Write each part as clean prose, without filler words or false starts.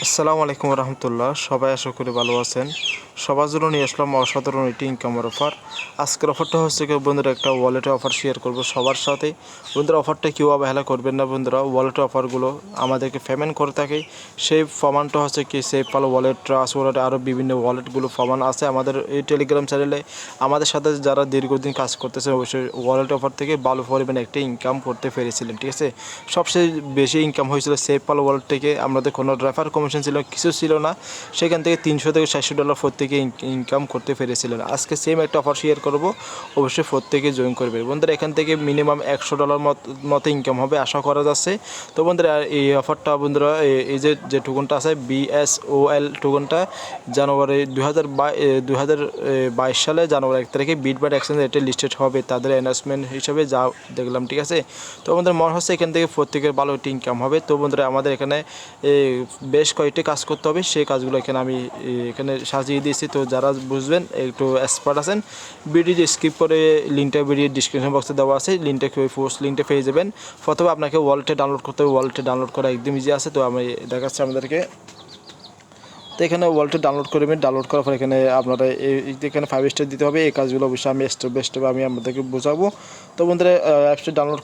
আসসালামু আলাইকুম রহমতুল্লাহ। সবাই আশা করি ভালো আছেন। সবার জন্য নিয়ে আসলাম অসাধারণ একটি ইনকামের অফার। আজকের অফারটা হচ্ছে কি বন্ধুরা, একটা ওয়ালেটের অফার শেয়ার করব সবার সাথে। বন্ধুরা, অফারটা কেউ অবহেলা করবেন না। বন্ধুরা, ওয়ালেটের অফারগুলো আমাদেরকে পেমেন্ট করে থাকে, সেই প্রমাণটা হচ্ছে কি সেভ পালো ওয়ালেট, ট্রাস্ট ওয়ালেট, আরও বিভিন্ন ওয়ালেটগুলো প্রমাণ আছে আমাদের এই টেলিগ্রাম চ্যানেলে। আমাদের সাথে যারা দীর্ঘদিন কাজ করতেছে অবশ্যই ওয়ালেট অফার থেকে ভালো পরিমাণে একটা ইনকাম করতে পেরেছিলেন। ঠিক আছে, সবচেয়ে বেশি ইনকাম হয়েছিল সেভ পালো ওয়ালেট থেকে। আমাদের কোনো রেফার কমিশন ছিল কিছু ছিল না, সেখান থেকে $300 থেকে $700 প্রত্যেকে ইনকাম করতে পেরেছিলেন। আজকে সেম একটা অফার শেয়ার করব, অবশ্যই প্রত্যেকে জয়েন করবে। বন্ধুরা, এখান থেকে মিনিমাম $100 মতো ইনকাম হবে আশা করা যাচ্ছে। তো বন্ধুরা, এই অফারটা বন্ধুরা এই যে টোকনটা আছে VSOL টোকনটা জানুয়ারি 2022 সালে জানুয়ারি 1 তারিখে বিটবাট এক্সচেঞ্জ এটা লিস্টেড হবে তাদের অ্যানাউন্সমেন্ট হিসাবে যা দেখলাম। ঠিক আছে, তো আমাদের মনে হচ্ছে এখান থেকে প্রত্যেকের ভালো একটি ইনকাম হবে। তো বন্ধুরা, আমাদের এখানে বেশ কয়েকটি কাজ করতে হবে, সেই কাজগুলো আমি এখানে সাজিয়ে দিয়েছি। তো যারা বুঝবেন একটু এক্সপার্ট আছেন, ভিডিও স্কিপ করে লিঙ্কটা ভিডিও ডিসক্রিপশন বক্সে দেওয়া আছে, লিঙ্কটা পেয়ে যাবেন। প্রথমে আপনাকে ওয়ালেটে ডাউনলোড করতে হবে। ওয়ালেটে ডাউনলোড করা একদম ইজি আছে, তো আমি দেখাচ্ছি আমাদেরকে। তো এখানে ওয়ালেটে ডাউনলোড করবেন। ডাউনলোড করার পর এখানে আপনারা এখানে 5 স্টার দিতে হবে। এই কাজগুলো অবশ্যই আমি স্টেপ বাই স্টেপ আমি আপনাদেরকে বোঝাবো। তো বন্ধুরা, অ্যাপসটা ডাউনলোড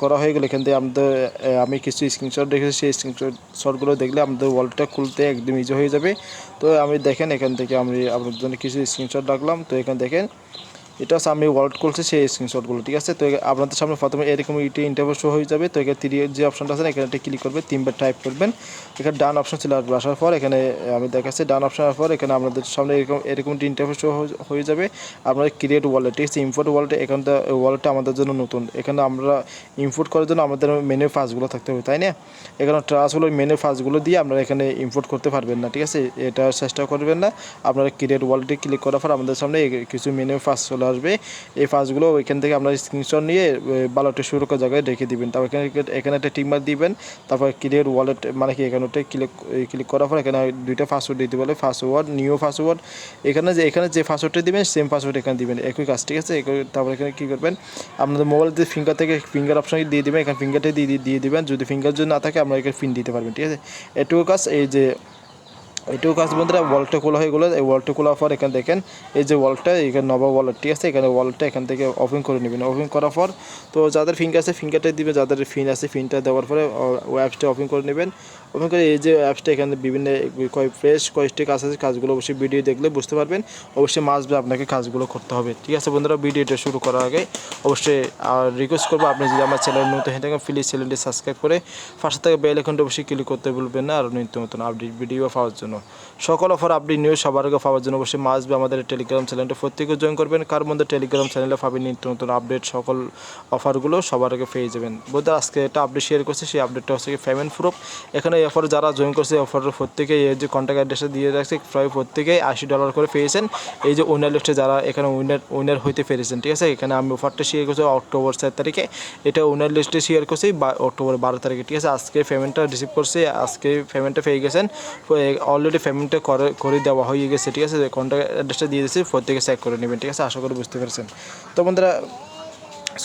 করা হয়ে গেলে এখান থেকে আমি কিছু স্ক্রিনশট রেখেছি, সেই স্ক্রিনশটগুলো দেখলে আমাদের ওয়ালেটটা খুলতে একদম ইজি হয়ে যাবে। তো আমি দেখেন এখান থেকে আমি আপনাদের জন্য কিছু স্ক্রিনশট রাখলাম। তো এখানে দেখেন এটা হচ্ছে আমি ওয়ালেট করছি সেই স্ক্রিনশটগুলো। ঠিক আছে, তো আপনাদের সামনে প্রথমে এরকম ইন্টারভিউ শো হয়ে যাবে। তো এখানে 3 যে অপশনটা আছে এখানে ক্লিক করবে, 3বার টাইপ করবেন। এখানে ডান অপশন চলে আসবে। আসার পর এখানে আমি দেখাচ্ছি ডান অপশন আসার পর এখানে আপনাদের সামনে এরকম ইন্টারভিউ শো হয়ে যাবে। আপনারা ক্রিয়েট ওয়ালেট, ঠিক আছে, ইম্পোর্ট ওয়ালেট। এখানটা ওয়ালেটটা আমাদের জন্য নতুন। এখানে আমরা ইম্পোর্ট করার জন্য আমাদের মেনু ফাজগুলো থাকতে হবে, তাই না? এখানে ট্রাস্ট হলো মেনু ফাজগুলো দিয়ে আপনারা এখানে ইম্পোর্ট করতে পারবেন না। ঠিক আছে, এটা চেষ্টা করবেন না। আপনারা ক্রিয়েট ওয়ালেটে ক্লিক করার পর আমাদের সামনে কিছু মেনু ফাজ চলে আসবে। এই ফাজগুলো ওইখান থেকে আপনারা স্ক্রিনশট নিয়ে ভালোটা সুরক্ষা জায়গায় রেখে দিবেন। তারপর এখানে একটা টিক মার্ক দিবেন। তারপর ক্রিয়েট ওয়ালেট মানে কি এখানে ক্লিক করার পর এখানে 2টা পাসওয়ার্ড দিতে বলে, পাসওয়ার্ড, নিউ পাসওয়ার্ড। এখানে যে পাসওয়ার্ডটা দিবেন সেম পাসওয়ার্ড এখানে দিবেন, একই কাজ। ঠিক আছে, তারপর এখানে কী করবেন, আপনাদের মোবাইল দিয়ে ফিঙ্গার অপশন দিয়ে দিবেন। এখানে ফিঙ্গারটা দিয়ে দিবেন। যদি ফিঙ্গার যদি না থাকে আপনারা এখানে পিন দিতে পারবেন। ঠিক আছে, এটুকু কাজ। এইটুকু কাজ বন্ধুরা, ওয়ালেটটা খোলা হয়ে গেলো। এই ওয়ালেটটা খোলার পর এখানে দেখেন এই যে ওয়ালেটটা, এখানে নবা ওয়ালেট। ঠিক আছে, এখানে ওয়ালেটটা এখান থেকে ওপেন করে নেবেন। ওপেন করার পর তো যাদের ফিঙ্গার আছে ফিঙ্গারটা দিবেন, যাদের ফিন আছে ফিনটা দেওয়ার পরে অ্যাপসটা ওপেন করে নেবেন। ওপেন করে এই যে অ্যাপসটা এখানে বিভিন্ন কয়েকটি কাজ আছে, কাজগুলো অবশ্যই ভিডিও দেখলে বুঝতে পারবেন। অবশ্যই মাস্ট আপনাকে কাজগুলো করতে হবে। ঠিক আছে বন্ধুরা, ভিডিওটা শুরু করার আগে অবশ্যই রিকোয়েস্ট করবো, আপনি যদি আমার চ্যানেল নতুন হয়ে থাকেন প্লিজ চ্যানেলটি সাবস্ক্রাইব করে পাশে থেকে বেল আইকনটা অবশ্যই ক্লিক করতে ভুলবেন না, আর নিত্য নতুন আপডেট ভিডিও পাওয়ার জন্য। সকল অফার আপডেট নিউজ সবার আগে পাওয়ার জন্য অবশ্যই মাস্ট আমাদের টেলিগ্রাম চ্যানেলটা প্রত্যেকে জয়েন করবেন। কার মধ্যে টেলিগ্রাম চ্যানেলে পাবেন নিত্য নতুন আপডেট, সকল অফারগুলো সবার আগে পেয়ে যাবেন। বলতে আজকে একটা আপডেট শেয়ার করছি, সেই আপডেটটা হচ্ছে পেমেন্ট প্রুফ। এখানে এই অফার যারা জয়েন করছে অফারের প্রত্যেকে এই যে কন্ট্যাক্ট অ্যাড্রেসে দিয়ে রাখছে, প্রায় প্রত্যেকেই $80 করে পেয়েছেন। এই যে উইনার লিস্টে যারা এখানে উইনার হইতে পেরেছেন। ঠিক আছে, এখানে আমি অফারটা শেয়ার করছি অক্টোবর 4 তারিখে, এটা উইনার লিস্টে শেয়ার করছি অক্টোবর 12 তারিখে। ঠিক আছে, আজকে পেমেন্টটা রিসিভ করছে, আজকে পেমেন্টটা পেয়ে গেছেন। অলরেডি পেমেন্টটা করে দেওয়া হয়ে গেছে। ঠিক আছে, কন্ট্যাক্ট অ্যাড্রেসটা দিয়ে দিচ্ছি, প্রত্যেকে চেক করে নেবেন। ঠিক আছে, আশা করি বুঝতে পেরেছেন। তো বন্ধুরা,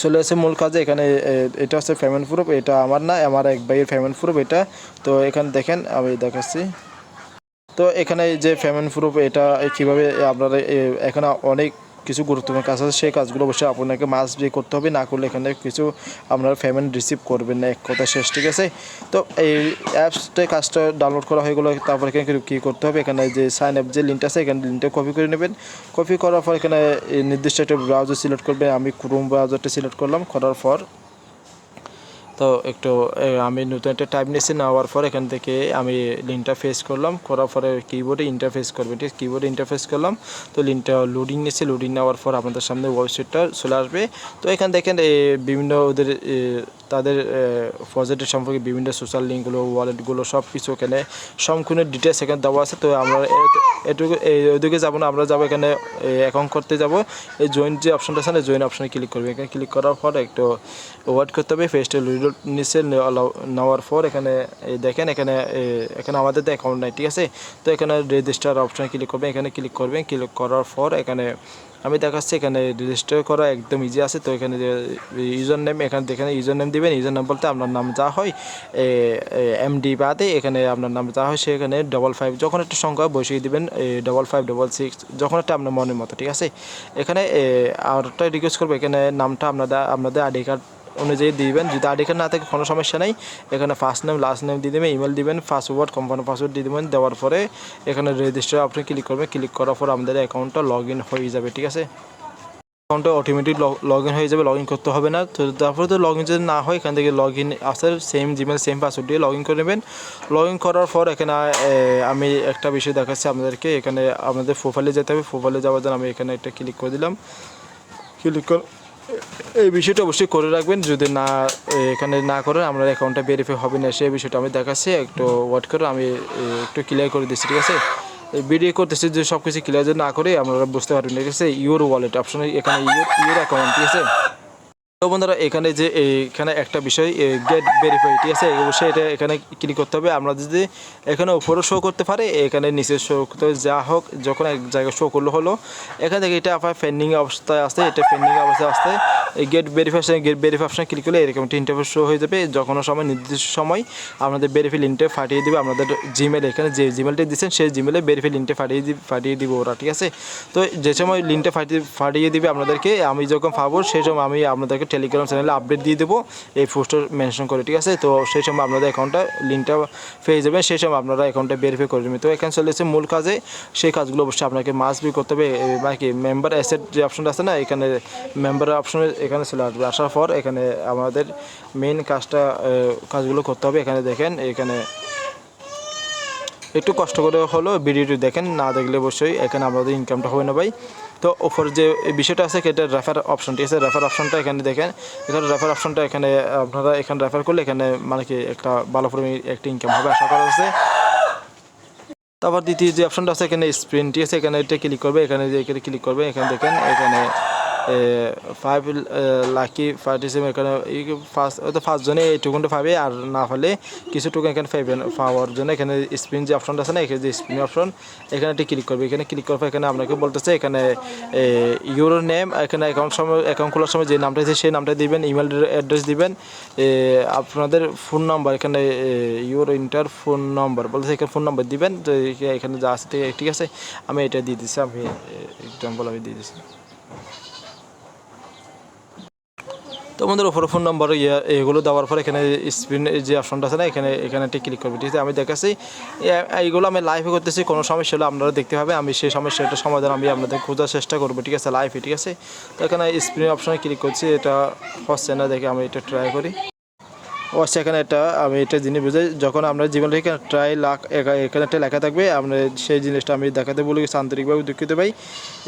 চলে আসে মূল কাজে। এখানে এটা হচ্ছে পেমেন্ট প্রুফ, এটা আমার না, আমার এক ভাইয়ের পেমেন্ট প্রুফ এটা। তো এখানে দেখেন আমি দেখাচ্ছি। তো এখানে যে পেমেন্ট প্রুফ এটা কীভাবে আপনারা, এখানে অনেক কিছু গুরুত্বপূর্ণ কাজ আছে, সেই কাজগুলো অবশ্যই আপনাকে মাস্ট বি করতে হবে। না করলে এখানে কিছু আপনারা পেমেন্ট রিসিভ করবেন না, এক কথা শেষ। ঠিক আছে, তো এই অ্যাপসটা কাজটা ডাউনলোড করা হয়ে গেলো। তারপর এখানে কী করতে হবে, এখানে যে সাইন আপ যে লিঙ্কটা আছে এখানে লিঙ্কটা কপি করে নেবেন। কপি করার পর এখানে নির্দিষ্ট একটা ব্রাউজার সিলেক্ট করবেন। আমি ক্রোম ব্রাউজারটা সিলেক্ট করলাম। করার পর তো একটু আমি নতুন একটা টাইপ নিয়েছি, নেওয়ার পর এখান থেকে আমি লিঙ্কটা ফেস করলাম। করার পরে কিবোর্ডে ইন্টারফেস করবে। ঠিক কিবোর্ডে ইন্টারফেস করলাম। তো লিঙ্কটা লোডিং নিয়েছে, লোডিং নেওয়ার পর আপনাদের সামনে ওয়েবসাইটটা চলে আসবে। তো এখানে দেখেন বিভিন্ন ওদের তাদের প্রজেক্টের সম্পর্কে বিভিন্ন সোশ্যাল লিঙ্কগুলো, ওয়ালেটগুলো সব কিছু এখানে সম্পূর্ণ ডিটেলস এখানে দেওয়া আছে। তো আমরা এটুকু ওইদিকে যাবো না, আমরা যাবো এখানে অ্যাকাউন্ট করতে যাব। এই জয়েন যে অপশনটা আছে না, জয়েন অপশনে ক্লিক করবে। এখানে ক্লিক করার পর একটু ওয়েট করতে হবে। ফেসটা নিচে নেওয়ার পর এখানে দেখেন এখানে আমাদের তো অ্যাকাউন্ট নাই। ঠিক আছে, তো এখানে রেজিস্টার অপশনে ক্লিক করবেন। এখানে ক্লিক করবেন। ক্লিক করার পর এখানে আমি দেখাচ্ছি এখানে রেজিস্টার করা একদম ইজি আছে। তো এখানে ইউজার নেম, এখানে দেখেন ইউজার নেম দিবেন। ইউজার নেম বলতে আপনার নাম যা হয় এমডি বাদে এখানে আপনার নাম যা হয় সেখানে 55 যখন একটা সংখ্যা বসিয়ে দিবেন 5566 যখন একটা আপনার মনের মতো, ঠিক আছে। এখানে আরেকটা রিকোয়েস্ট করবো, এখানে নামটা আপনাদের আইডি কার্ড অনুযায়ী দিবেন। যদি আইডি কার্ড না থাকে কোনো সমস্যা নেই, এখানে ফার্স্ট নেম লাস্ট নেম দিয়ে দেবেন, ইমেল দিবেন, পাসওয়ার্ড কোম্পানি পাসওয়ার্ড দিয়ে দেবেন। দেওয়ার পরে এখানে রেজিস্টার আপনি ক্লিক করবেন। ক্লিক করার পর আমাদের অ্যাকাউন্টটা লগ ইন হয়ে যাবে, ঠিক আছে। অ্যাকাউন্টটা অটোমেটিক লগ ইন হয়ে যাবে, লগ ইন করতে হবে না। তো তারপরে তো লগ ইন যদি না হয় এখান থেকে লগ ইন আসে সেম জিমেল সেম পাসওয়ার্ড দিয়ে লগ ইন করে নেবেন। লগ ইন করার পর এখানে আমি একটা বিষয় দেখাচ্ছি আপনাদেরকে। এখানে আমাদের প্রোফাইলে যেতে হবে। প্রোফাইলে যাওয়ার জন্য আমি এখানে একটা ক্লিক করে দিলাম। ক্লিক করে এই বিষয়টা অবশ্যই করে রাখবেন। যদি না এখানে না করেন আপনার অ্যাকাউন্টটা ভেরিফাই হবে না, সেই বিষয়টা আমি দেখাচ্ছি। একটু ওয়েট করে আমি একটু ক্লিয়ার করে দিচ্ছি, ঠিক আছে। ভিডিও করতেছি যে সব কিছু ক্লিয়ার যদি না করে আপনারা বুঝতে পারবেন, ঠিক আছে। ইউর ওয়ালেট অপশনে এখানে ইউর অ্যাকাউন্ট, ঠিক আছে। তো বন্ধুরা এখানে যে এখানে একটা বিষয় গেট ভেরিফাই, ঠিক আছে, অবশ্যই এটা এখানে ক্লিক করতে হবে। আমরা যদি এখানে উপরে শো করতে পারে, এখানে নিচে শো করতে যা হোক, যখন এক জায়গায় শো করলে হলো। এখান থেকে এটা আপনার পেন্ডিং অবস্থায় আসতে, এটা পেন্ডিং অবস্থায় আসতে এই গেট ভেরিফিকেশন ক্লিক করলে এরকম একটা ইন্টারফেস শো হয়ে যাবে। যখন সময় নির্দিষ্ট সময় আপনাদের ভেরিফাই লিঙ্কটা ফাটিয়ে দিবে আপনাদের জিমেল। এখানে যে জিমেলটা দিচ্ছেন সেই জিমেলে ভেরিফাই লিঙ্কটা ফাটিয়ে দিবে ওরা, ঠিক আছে। তো যে সময় লিঙ্কটা ফাটিয়ে দিবে আপনাদেরকে, আমি যখন পাবো সেই সময় আমি আপনাদেরকে টেলিগ্রাম চ্যানেলে আপডেট দিয়ে দেবো এই পোস্টার মেনশন করে, ঠিক আছে। তো সেই সময় আপনাদের অ্যাকাউন্টটা লিঙ্কটা পেয়ে যাবেন, সেই সময় আপনারা অ্যাকাউন্টটা ভেরিফাই করে দেবেন। তো এখানে চলে এসেছে মূল কাজে, সেই কাজগুলো অবশ্যই আপনাকে মাস্ট বি করতে হবে। মানে কি মেম্বার অ্যাসেট যে অপশনটা আছে না, এখানে মেম্বার অপশনে এখানে চলে আসবে। আসার পর এখানে আমাদের মেইন কাজগুলো করতে হবে। এখানে দেখেন, এখানে একটু কষ্ট করে হলো ভিডিওটি দেখেন, না দেখলে অবশ্যই এখানে আমাদের ইনকামটা হবে না ভাই। তো ওপরে যে বিষয়টা আছে এটা রেফার অপশন, ঠিক আছে। রেফার অপশনটা এখানে দেখেন, এখানে রেফার অপশনটা এখানে আপনারা এখানে রেফার করলে এখানে মানে কি একটা ভালো পরিমাণে একটা ইনকাম হবে আশা করা হচ্ছে। তারপর দ্বিতীয় যে অপশনটা আছে এখানে স্প্রিন্ট, ঠিক আছে, এখানে এটা ক্লিক করবে। এখানে ক্লিক করবে, এখানে দেখেন এখানে 5 লাকি পার্টিসিপেন্ট, এখানে ফার্স্ট জনে এইটুকুনটা পাবে, আর না পারলে কিছু টুকু এখানে পাওয়ার জন্য এখানে স্পিন যে অপশনটা আছে না, এখানে যে স্পিন অপশন এখানে একটি ক্লিক করবে। এখানে ক্লিক করার পর এখানে আপনাকে বলতেছে এখানে ইউর নেম, এখানে অ্যাকাউন্ট খোলার সময় যে নামটা আছে সেই নামটা দিবেন, ইমেল অ্যাড্রেস দিবেন, আপনাদের ফোন নাম্বার এখানে ইউর ইন্টার ফোন নাম্বার বলতেছে, এখানে ফোন নাম্বার দিবেন। তো এখানে যা আছে ঠিক আছে, আমি এটা দিয়ে দিচ্ছি, আমি এক্সাম্পল আমি দিয়ে দিচ্ছি। তো আমাদের ওপরে ফোন নম্বর এগুলো দেওয়ার পর এখানে স্ক্রিন যে অপশনটা আছে না, এখানে একটি ক্লিক করবে, ঠিক আছে। আমি দেখাচ্ছি এইগুলো আমি লাইভে করতেছি, কোনো সমস্যা হলে আপনারা দেখতে পাবে, আমি সেই সমস্যাটার সমাধান আমি আপনাদের খোঁজার চেষ্টা করবো, ঠিক আছে, লাইভে, ঠিক আছে। তো এখানে স্ক্রিন অপশনে ক্লিক করছি, এটা হচ্ছে না, দেখে আমি এটা ট্রাই করি। ও আচ্ছা, এখানে এটা আমি এটা জিনিস বুঝাই, যখন আমরা জীবনে এখানে ট্রাই এখানে একটা লেখা থাকবে, আমরা সেই জিনিসটা আমি দেখাতে বলে গেছি, আন্তরিকভাবে দুঃখিত ভাই।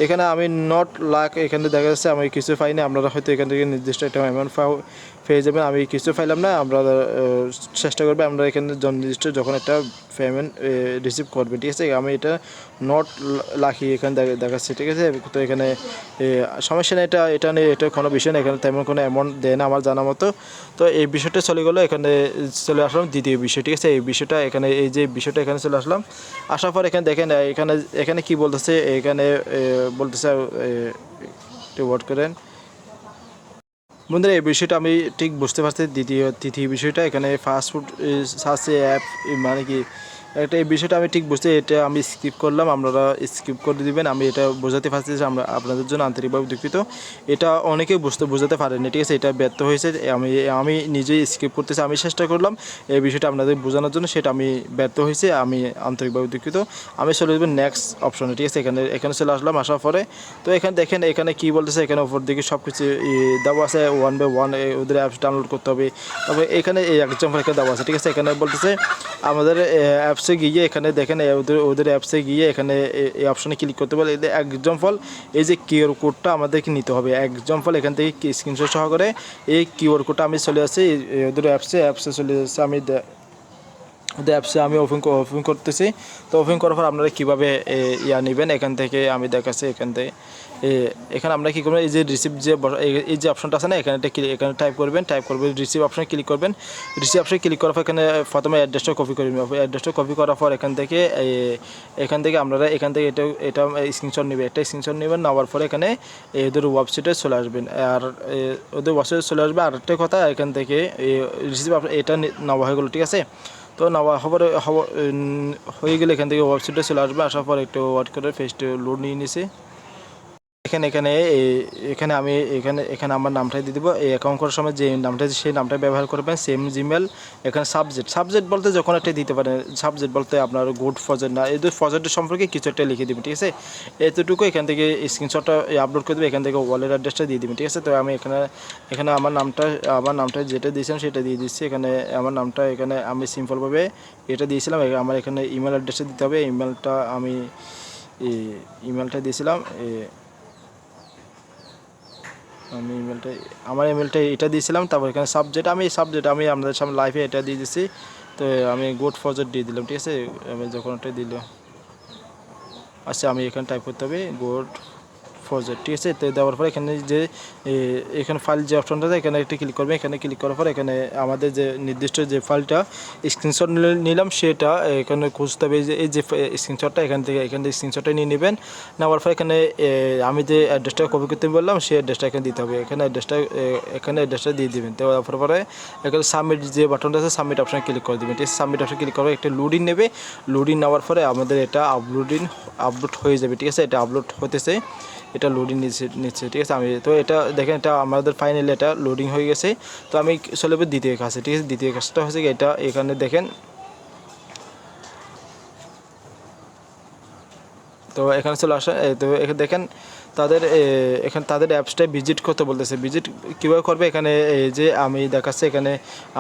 এখানে আমি নট লাক এখানে দেখা যাচ্ছে আমি কিছু পাইনি, আপনারা হয়তো এখান থেকে নির্দিষ্ট একটা অ্যামাউন্ট পেয়ে যাবেন, আমি কিছু পাইলাম না। আমরা চেষ্টা করবে আমরা এখানে নির্দিষ্ট যখন একটা পেমেন্ট রিসিভ করবে, ঠিক আছে। আমি এটা নট লাকি এখানে দেখাচ্ছি, ঠিক আছে। তো এখানে সমস্যা নেই, এটা নিয়ে এটা কোনো বিষয় নেই, এখানে তেমন কোনো অ্যামাউন্ট দেয় না আমার জানা মতো। তো এই বিষয়টা চলে গেলো, এখানে চলে আসলাম দ্বিতীয় বিষয়, ঠিক আছে। এই বিষয়টা এখানে এই যে বিষয়টা এখানে চলে আসলাম, আসার পর এখানে দেখেন এখানে কি বলতেছে, এখানে বলতেছে একটু ওয়ার্ড করেন বন্ধুরা। এই বিষয়টা আমি ঠিক বুঝতে পারছি। তৃতীয় বিষয়টা এখানে ফাস্টফুড সার্চে অ্যাপ মানে কি একটা এই বিষয়টা আমি ঠিক বুঝতে, এটা আমি স্কিপ করলাম, আপনারা স্কিপ করে দিবেন। আমি এটা বোঝাতে পারছি যে আমরা আপনাদের জন্য আন্তরিকভাবে দুঃখিত, এটা অনেকে বোঝাতে পারেনি, ঠিক আছে। এটা ব্যর্থ হয়েছে, আমি নিজেই স্কিপ করতেছি, আমি চেষ্টা করলাম এই বিষয়টা আপনাদের বোঝানোর জন্য, সেটা আমি ব্যর্থ হয়েছে, আমি আন্তরিকভাবে দুঃখিত। আমি চলে যাবো নেক্সট অপশনে, ঠিক আছে। এখানে চলে আসলাম, আসার পরে তো এখানে দেখেন এখানে কী বলতেছে, এখানে উপর দিকে সব কিছু দেওয়া আছে 1 by 1 ওদের অ্যাপস ডাউনলোড করতে হবে। তবে এখানে এই এক্সাম্পল এখানে দেওয়া আছে, ঠিক আছে। এখানে বলতেছে আমাদের অ্যাপসে গিয়ে এখানে দেখেন ওদের অ্যাপসে গিয়ে এখানে এই অপশনে ক্লিক করতে বলে, এক্সাম্পল এই যে কিউআর কোডটা আমাদেরকে নিতে হবে। এক্সাম্পল এখান থেকে স্ক্রিনশট সহকারে এই কিউআর কোডটা আমি চলে আসছি ওদের অ্যাপসে চলে যাচ্ছে, আমি ওদের অ্যাপসে আমি ওপেন করতেছি। তো ওপেন করার পর আপনারা কীভাবে নেবেন এখান থেকে আমি দেখাচ্ছি। এখানে আমরা কী করবেন, এই যে রিসিভ এই যে অপশনটা আছে না, এখানে টাইপ করবেন রিসিভ অপশনে ক্লিক করবেন। রিসিভ অপশনে ক্লিক করার পর এখানে প্রথমে অ্যাড্রেসটা কপি করে নেবেন। অ্যাড্রেসটা কপি করার পর এখান থেকে আপনারা এটা স্ক্রিনশট নেবেন। একটা স্ক্রিনশট নেবেন, নেওয়ার পরে এখানে ওদের ওয়েবসাইটে চলে আসবেন। আর ওদের ওয়েবসাইটে চলে আসবে। আর একটা কথা, এখান থেকে রিসিভ এটা নেওয়া হয়ে গেলো, ঠিক আছে। তো নেওয়া হয়ে গেলে এখান থেকে ওয়েবসাইটে চলে আসবে। আসার পর একটু ওয়াট করে ফেসটা লোড নিয়ে নিছে। এখানে আমি এখানে আমার নামটাই দিয়ে দেবো। এই অ্যাকাউন্ট করার সময় যে নামটা সেই নামটা ব্যবহার করবেন, সেম জিমেল। এখানে সাবজেক্ট বলতে যখন একটা দিতে পারেন, সাবজেক্ট বলতে আপনার গুড ফজেট না, এই ফজেটের সম্পর্কে কিছু একটা লিখে দেবেন, ঠিক আছে। এতটুকু এখান থেকে স্ক্রিনশটটা আপলোড করে দেবেন। এখান থেকে ওয়ালেট অ্যাড্রেসটা দিয়ে দেবেন, ঠিক আছে। তো আমি এখানে আমার নামটা যেটা দিয়েছিলাম সেটা দিয়ে দিচ্ছি। এখানে আমার নামটা এখানে আমি সিম্পলভাবে এটা দিয়েছিলাম। আমার এখানে ইমেল অ্যাড্রেসটা দিতে হবে। ইমেলটা দিয়েছিলাম। আমার ইমেলটা এটা দিয়েছিলাম। তারপর এখানে সাবজেক্ট আমি আপনাদের সামনে লাইভে এটা দিয়ে দিচ্ছি। তো আমি গুড ফজেট দিয়ে দিলাম, ঠিক আছে। আমি যখন এটা দিল, আচ্ছা আমি এখানে টাইপ করতে হবে গুড ফজেট, ঠিক আছে। তো দেওয়ার পর এখানে ফাইল যে অপশনটা আছে এখানে একটা ক্লিক করবেন। এখানে ক্লিক করার পর এখানে আমাদের যে নির্দিষ্ট যে ফাইলটা স্ক্রিনশট নিলাম সেটা এখানে খুঁজতে হবে। এই যে স্ক্রিনশটটা এখান থেকে স্ক্রিনশটটা নিয়ে নেবেন। নেওয়ার পর এখানে আমি যে অ্যাড্রেসটা কপি করতে বললাম সেই অ্যাড্রেসটা এখানে দিতে হবে। এখানে অ্যাড্রেসটা দিয়ে দেবেন। তো তারপরে এখানে সাবমিট যে বাটনটা আছে সাবমিট অপশানে ক্লিক করে দেবেন, ঠিক আছে। সাবমিট অপশানে ক্লিক করে একটা লোডিং নেবে। লোডিং নেওয়ার পরে আমাদের এটা আপলোড হয়ে যাবে, ঠিক আছে। এটা আপলোড হতেছে, এটা লোডিং নিচ্ছে, ঠিক আছে। এটা দেখেন, এটা আমাদের ফাইনালি এটা লোডিং হয়ে গেছে। তো আমি চলে যাবো দ্বিতীয় কাজে, ঠিক আছে। দ্বিতীয় কাজটা হচ্ছে এটা এখানে দেখেন। তো এখানে চলে আসে। তো এখানে দেখেন তাদের অ্যাপসটা ভিজিট করতে বলতেছে। ভিজিট কীভাবে করবে, এখানে যে আমি দেখাচ্ছি। এখানে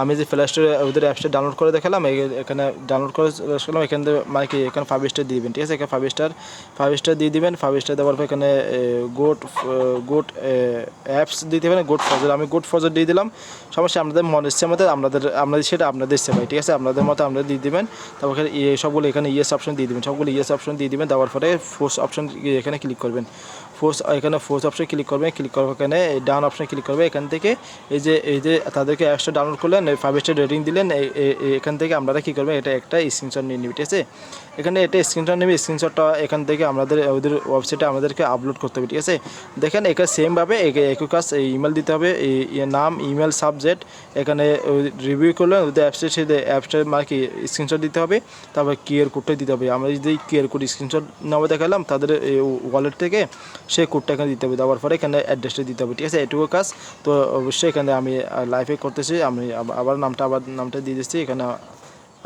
আমি যে প্লে স্টোরে ওদের অ্যাপসটা ডাউনলোড করে দেখালাম, এখানে ডাউনলোড করে আসলাম। এখানে মানে কি এখানে 5 স্টার দিয়ে দেবেন, ঠিক আছে। এখানে 5 স্টার দিয়ে দিবেন। 5 স্টার দেওয়ার পর এখানে গুড অ্যাপস দিতে হবে, গুড ফজেট। আমি গুড ফজেট দিয়ে দিলাম। সমস্যা আপনাদের মনে ইচ্ছে মতো আপনাদের সেটা আপনাদের ইচ্ছে ভাই, ঠিক আছে। আপনাদের মতো আপনারা দিয়ে দেবেন। তারপর সবগুলো এখানে ইয়েস অপশন দিয়ে দেবেন, সবগুলো ইয়েস অপশন দিয়ে দেবেন। দেওয়ার পরে ফোর্স অপশন এখানে ক্লিক করবেন। ফোর্স অপশনে ক্লিক করবেন। ক্লিক করার এখানে ডাউন অপশনে ক্লিক করবে। এখান থেকে এই যে তাদেরকে অ্যাপসটা ডাউনলোড করলেন, 5 স্টার রেটিং দিলেন। এখান থেকে আপনারা কী করবেন, এটা একটা স্ক্রিনশট নিয়ে নেবেন, ঠিক আছে। এখানে এটা স্ক্রিনশট নেবে। স্ক্রিনশটটা এখান থেকে ওদের ওয়েবসাইটে আমাদেরকে আপলোড করতে হবে, ঠিক আছে। দেখেন এখানে সেমভাবে একই কাজ, ইমেল দিতে হবে, নাম, ইমেল, সাবজেক্ট। এখানে রিভিউ করলেন ওদের অ্যাপসটার মানে কি স্ক্রিনশট দিতে হবে। তারপর কিউআর কোডটা দিতে হবে। আমরা যদি কিউআর কোড স্ক্রিনশট নেওয়া দেখালাম তাদের ওয়ালেট থেকে, সেই কোডটা এখানে দিতে হবে। দেওয়ার পরে এখানে অ্যাড্রেসটা দিতে হবে, ঠিক আছে। এটুকু কাজ। তো অবশ্যই এখানে আমি লাইভে করতেছি। আমি আবার নামটা দিয়ে দিচ্ছি। এখানে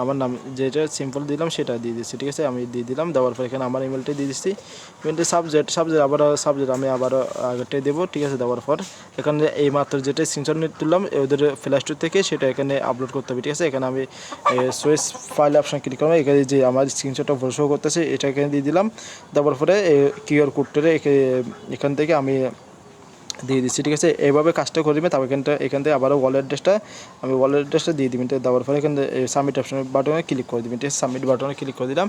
আমার নাম যেটা সিম্পল দিলাম সেটা দিয়ে দিচ্ছি, ঠিক আছে। আমি দিয়ে দিলাম। দেওয়ার পর এখানে আমার ইমেলটা দিয়ে দিচ্ছি। ইমেলটা সাবজেক্ট আমি আবারও আগেরটাই দেবো, ঠিক আছে। দেওয়ার পর এখানে এই মাত্র যেটা স্ক্রিনশট তুললাম ওদের প্লে স্টোর থেকে সেটা এখানে আপলোড করতে হবে, ঠিক আছে। এখানে আমি সোয়েস ফাইল অপশন ক্লিক করলাম। এখানে যে আমার স্ক্রিনশটটা শো করতেছে এটা এখানে দিয়ে দিলাম। দেওয়ার পরে কিউআর কোডটা এখান থেকে আমি দিয়ে দিচ্ছি, ঠিক আছে। এইভাবে কাজটা করে দেবেন। তারপর এখান থেকে আবারও ওয়ালেট অ্যাড্রেসটা দিয়ে দিবেন। দেওয়ার পরে এখানে সাবমিট বাটনে ক্লিক করে দেবেন, ঠিক আছে। সাবমিট বাটনে ক্লিক করে দিলাম।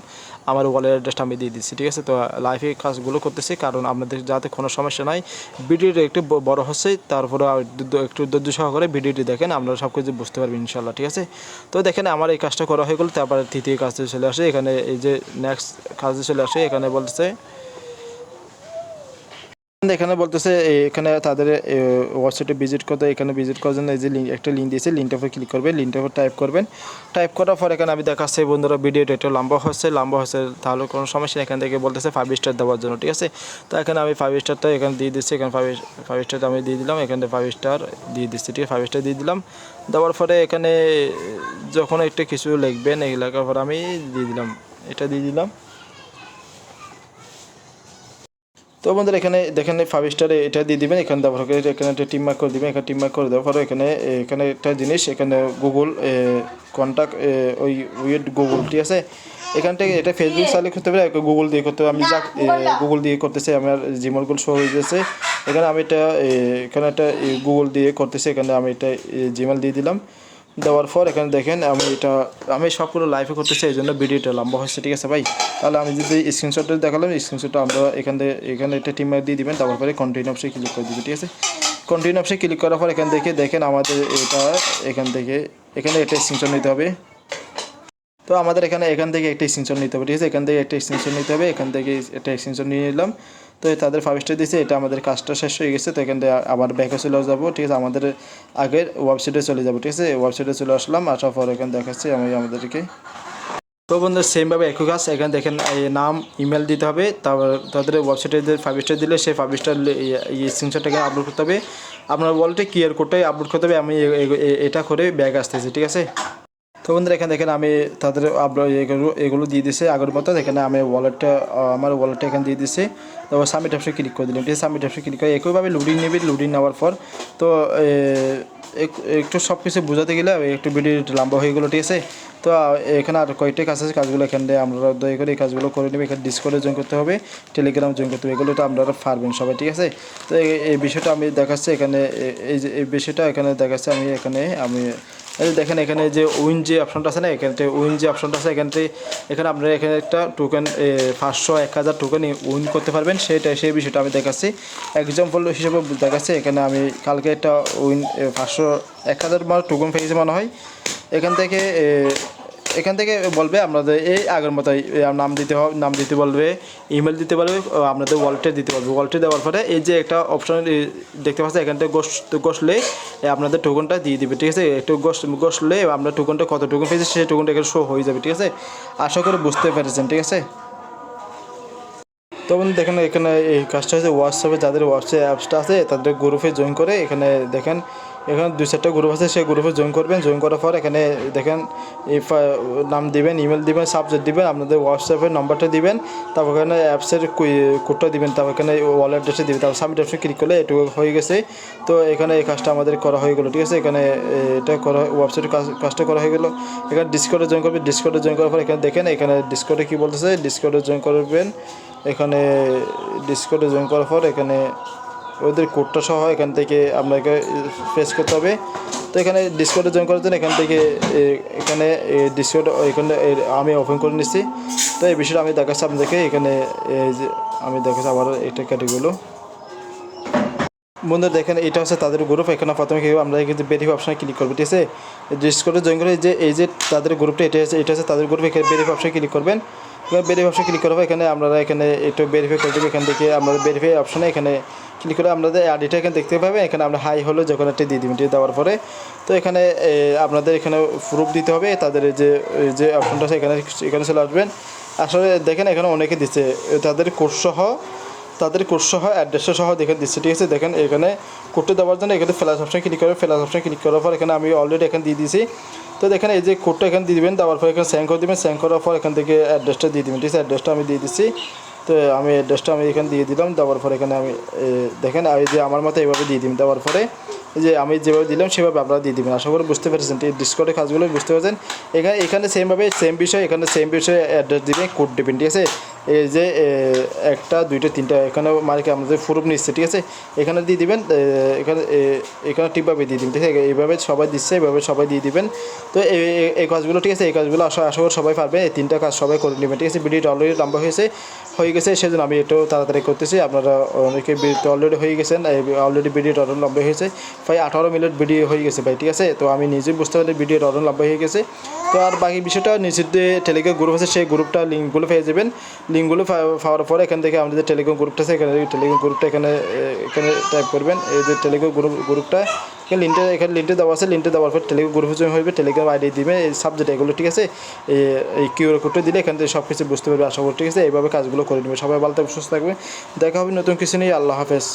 আমার ওয়ালেট অ্যাড্রেসটা আমি দিয়ে দিচ্ছি, ঠিক আছে। তো লাইভে কাজগুলো করতেছি কারণ আপনাদের যাতে কোনো সমস্যা নাই। ভিডিওটা একটু বড় হচ্ছে, তারপরে একটু ধৈর্য সহকারে ভিডিওটি দেখেন, আপনারা সব কিছু বুঝতে পারবেন ইনশাল্লাহ, ঠিক আছে। তো দেখেন আমার এই কাজটা করা হয়ে গেল। তারপরে তৃতীয় কাজে চলে আসে। এখানে এই যে নেক্সট কাজে চলে আসে। এখানে বলতেছে এখানে তাদের ওয়েবসাইটে ভিজিট করতে, এখানে ভিজিট করার জন্য এই যে একটা লিঙ্ক দিয়েছে, লিঙ্কটার উপর ক্লিক করবেন। লিঙ্কটার উপর টাইপ করবেন। টাইপ করার পর এখানে আমি দেখাচ্ছি বন্ধুরা ভিডিওটা একটু লম্বা হচ্ছে তাহলে কোনো সমস্যা নেই। এখান থেকে বলতেছে 5 স্টার দেওয়ার জন্য, ঠিক আছে। তো এখানে আমি 5 স্টারটা এখানে দিয়ে দিচ্ছি। এখানে 5 স্টারটা আমি দিয়ে দিলাম। এখানে 5 স্টার দিয়ে দিচ্ছি, ঠিক আছে। 5 স্টার দিয়ে দিলাম। দেওয়ার পরে এখানে যখন একটা কিছু লিখবেন এই লেখার পর আমি দিয়ে দিলাম, এটা দিয়ে দিলাম। তো বন্ধুরা এখানে দেখেন 5 স্টারে এটা দিয়ে দিবেন। এখানে দেওয়ার পরে এখানে একটা টিক মার্ক করে দিবেন। এখানে টিক মার্ক করে দেওয়ার পরে এখানে একটা জিনিস, এখানে গুগল কন্ট্যাক্ট উইথ গুগল, ঠিক আছে। এখান থেকে এটা ফেসবুক চালিয়ে করতে পারে, গুগল দিয়ে করতে হবে। আমি গুগল দিয়ে করতেছি, আমার জিমেল শো হয়ে যাচ্ছে। এখানে আমি এখানে একটা গুগল দিয়ে করতেছি। এখানে আমি এটা জিমেল দিয়ে দিলাম। দেওয়ার পর এখানে দেখেন আমি সবগুলো লাইভে করতেছি, এই জন্য ভিডিওটা লম্বা হচ্ছে, ঠিক আছে ভাই। তাহলে আমি যদি স্ক্রিনশটটা দেখালাম, স্ক্রিনশটটা আমরা এখানে একটা টিম দিয়ে দিবেন, তারপর পরে কন্টিনিউ অপশনে ক্লিক করে দিবেন, ঠিক আছে। কন্টিনিউ অপশনে ক্লিক করার পর এখান থেকে দেখেন আমাদের এখানে একটা স্ক্রিনশট নিতে হবে। তো আমাদের এখান থেকে একটা স্ক্রিনশট নিতে হবে, ঠিক আছে। এখান থেকে একটা স্ক্রিনশট নিতে হবে, এখান থেকে একটা স্ক্রিনশট নিয়ে নিলাম। তো তাদের 5 স্টার দিয়েছে, এটা আমাদের কাজটা শেষ হয়ে গেছে। তো এখান থেকে আবার ব্যাকে চলে যাবো, ঠিক আছে। আমাদের আগের ওয়েবসাইটে চলে যাবো, ঠিক আছে। ওয়েবসাইটে চলে আসলাম, আসার পর এখানে দেখাচ্ছি আমি আমাদেরকে। তো বন্ধুরা সেমভাবে একই কাজ, এখানে দেখেন নাম ইমেল দিতে হবে, তারপর তাদের ওয়েবসাইটে 5 স্টার দিলে সেই 5 স্টার স্ক্রিনশটটাকে আপলোড করতে হবে। আপনার ওয়ালেটে কিউআর কোডটাই আপলোড করতে হবে। আমি এটা করে ব্যাগ আসতেছি, ঠিক আছে। তো বন্ধুরা এখানে দেখেন আমি তাদের এগুলো দিয়ে দিছে আগের মতো। এখানে আমি আমার ওয়ালেটটা এখানে দিয়ে দিছি। তারপর সাবমিট অপশনে ক্লিক করে দিলাম, ঠিক আছে। সাবমিট অপশনে ক্লিক করে একইভাবে লোডিং নেবে, লোডিং নেওয়ার পর তো একটু সব কিছু বোঝাতে গেলে একটু ভিডিও লম্বা হয়ে গেলো, ঠিক আছে। তো এখানে আর কয়েকটা কাজ আছে, কাজগুলো এখানে আমরা দয়া করে এই কাজগুলো করে নেবে। এখানে ডিসকর্ডে জয়েন করতে হবে, টেলিগ্রাম জয়েন করতে হবে, এগুলো তো আপনারা পারবেন সবাই, ঠিক আছে। তো এই বিষয়টা আমি দেখাচ্ছি এখানে, এই বিষয়টা এখানে দেখাচ্ছি আমি এই দেখেন এখানে যে উইন যে অপশনটা আছে না, এখানে আপনারা এখানে একটা টোকেন 500 1000 টোকেন উইন করতে পারবেন, সেই বিষয়টা আমি দেখাচ্ছি। এক্সাম্পল হিসেবে দেখাচ্ছি, এখানে আমি কালকে একটা উইন 500 1000 টোকেন পেয়েছি মনে হয়। এখান থেকে বলবে আপনাদের এই আগের মতোই নাম দিতে বলবে, ইমেল দিতে বলবে, আপনাদের ওয়ালেটে দিতে বলবে। ওয়ালেটে দেওয়ার পরে এই যে একটা অপশন দেখতে পাচ্ছেন, এখান থেকে গোসলে আপনাদের টোকনটা দিয়ে দিবে, ঠিক আছে। একটু গোসলে আপনার টোকনটা কত টোকন পেয়েছে সেই টোকনটা এখানে শো হয়ে যাবে, ঠিক আছে। আশা করে বুঝতে পেরেছেন, ঠিক আছে। তো বন্ধু দেখেন এখানে এই কাজটা হচ্ছে হোয়াটসঅ্যাপে, যাদের হোয়াটসঅ্যাপ অ্যাপসটা আছে তাদের গ্রুপে জয়েন করে এখানে দেখেন এখানে 2-4টা গ্রুপ আছে, সেই গ্রুপে জয়েন করবেন। জয়েন করার পর এখানে দেখেন নাম দিবেন, ইমেল দিবেন, সাবজেক্ট দিবেন, আপনাদের হোয়াটসঅ্যাপের নাম্বারটা দিবেন, তারপর এখানে অ্যাপসের কোডটা দিবেন, তারপর এখানে ওয়ালেট অ্যাড্রেসে দিবেন, তারপর সাবমিট অপশনে ক্লিক করলে এটুকু হয়ে গেছে। তো এখানে এই কাজটা আমাদের করা হয়ে গেলো, ঠিক আছে। এখানে এটা করা ওয়েবসাইটের কাজটা করা হয়ে গেলো। এখানে ডিসকর্ডে জয়েন করবেন। ডিসকর্ডে জয়েন করার পর এখানে দেখেন এখানে ডিসকর্ডে কী বলতেছে, ডিসকর্ডে জয়েন করবেন। এখানে ডিসকর্ডে জয়েন করার পর এখানে ওদের কোডটা সহ এখান থেকে আপনাকে ফেস করতে হবে। তো এখানে ডিসকর্ডে জয়েন করার জন্য এখানে ডিসকর্ড এখানে আমি ওপেন করে নিচ্ছি। তো এই বিষয়টা আমি দেখাচ্ছি আপনাদেরকে। এখানে যে আমি দেখাচ্ছি আবার এটা ক্যাটেগরিগুলো। বন্ধুরা দেখেন এটা হচ্ছে তাদের গ্রুপ। এখানে প্রথমে কী আমরা এখানে ভেরিফাই অপশনে ক্লিক করবো, ঠিক আছে। ডিসকর্ডে জয়েন করে এই যে তাদের গ্রুপটা এটা হচ্ছে তাদের গ্রুপ। এখানে ভেরিফাই অপশনে ক্লিক করবেন। ভেরিফাই অপশনে ক্লিক করার পর এখানে আপনারা এখানে একটু ভেরিফাই করে দেবেন। এখান থেকে আপনাদের ভেরিফাই অপশনে এখানে ক্লিক করে আপনাদের আইডিটা এখানে দেখতে পাবেন। এখানে আমরা হাই হলো যখন একটা দিয়ে দেবেন, দেওয়ার পরে তো এখানে আপনাদের এখানে প্রুফ দিতে হবে। তাদের যে অপশনটা আছে এখানে চলে আসবেন। আসলে দেখেন এখানে অনেকে দিচ্ছে তাদের কোর্স সহ অ্যাড্রেসটা সহ দেখে দিচ্ছে, ঠিক আছে। দেখেন এখানে কোডটা দেওয়ার জন্য এখানে ফ্ল্যাশ অপশন ক্লিক করে ফ্ল্যাশ অপশন ক্লিক করার পর এখানে আমি অলরেডি এখানে দিয়ে দিয়েছি। তো দেখেন এই যে কোডটা এখানে দিয়ে দেবেন, দেওয়ার পর এখানে সেন্ড করে দেবেন। সেন্ড করার পর এখান থেকে অ্যাড্রেসটা দিয়ে দেবেন, ঠিক আছে। অ্যাড্রেসটা আমি দিয়ে দিচ্ছি। তো আমি অ্যাড্রেসটা এখানে দিয়ে দিলাম। দেওয়ার পরে এখানে আমি দেখেন এই যে আমার মতো এইভাবে দিয়ে দিন। দেওয়ার পরে যে আমি যেভাবে দিলাম সেভাবে আপনারা দিয়ে দেবেন। আশা করি বুঝতে পেরেছেন, এই ডিসকর্ডের কাজগুলো বুঝতে পারছেন। এখানে সেম বিষয় অ্যাড্রেস দিবেন, কোড দেবেন, ঠিক আছে। এই যে 1 2 3 এখানে মার্কে আমাদের প্রুফ নিচ্ছে, ঠিক আছে। এখানে দিয়ে দিবেন, এখানে ঠিকভাবে দিয়ে দিবেন, ঠিক আছে। এইভাবে সবাই দিচ্ছে, এইভাবে সবাই দিয়ে দিবেন। তো এই কাজগুলো, ঠিক আছে, এই কাজগুলো আশা করি সবাই পারবে। এই 3টা কাজ সবাই করে নেবেন, ঠিক আছে। ভিডিওটা অলরেডি লম্বা হয়ে গেছে সেজন্য আমি একটু তাড়াতাড়ি করতেছি। আপনারা অনেকে অলরেডি হয়ে গেছেন, অলরেডি ভিডিওটা অনেক লম্বা হয়েছে, প্রায় 18 মিনিট ভিডিও হয়ে গেছে ভাই, ঠিক আছে। তো আমি নিজেই বুঝতে পারি ভিডিওটা অনেক লম্বা হয়ে গেছে। তো আর বাকি বিষয়টা নিচের যে টেলিগ্রাম গ্রুপ আছে সেই গ্রুপটা লিঙ্কগুলো পেয়ে যাবেন। লিঙ্কগুলো পাওয়ার পরে এখান থেকে আমাদের যে টেলিগ্রাম গ্রুপটা আছে টেলিগ্রাম গ্রুপটা এখানে টাইপ করবেন। এই যে টেলিগ্রাম গ্রুপটা এখানে লিঙ্কটা দেওয়া আছে। লিঙ্কটা দেওয়ার পর টেলিগ্রাম গ্রুপে জয়েন হইবে, টেলিগ্রাম আইডি দিবে, এই সাবজেক্ট এগুলো, ঠিক আছে। এই কিউআর কোডটা দিলে এখান থেকে সব কিছু বুঝতে পারবে আশা করি, ঠিক আছে। এইভাবে কাজগুলো করে নেবে। সবাই ভালো থাকবে, সুস্থ থাকবে। দেখা হবে নতুন কিছু নিয়ে। আল্লাহ হাফেজ।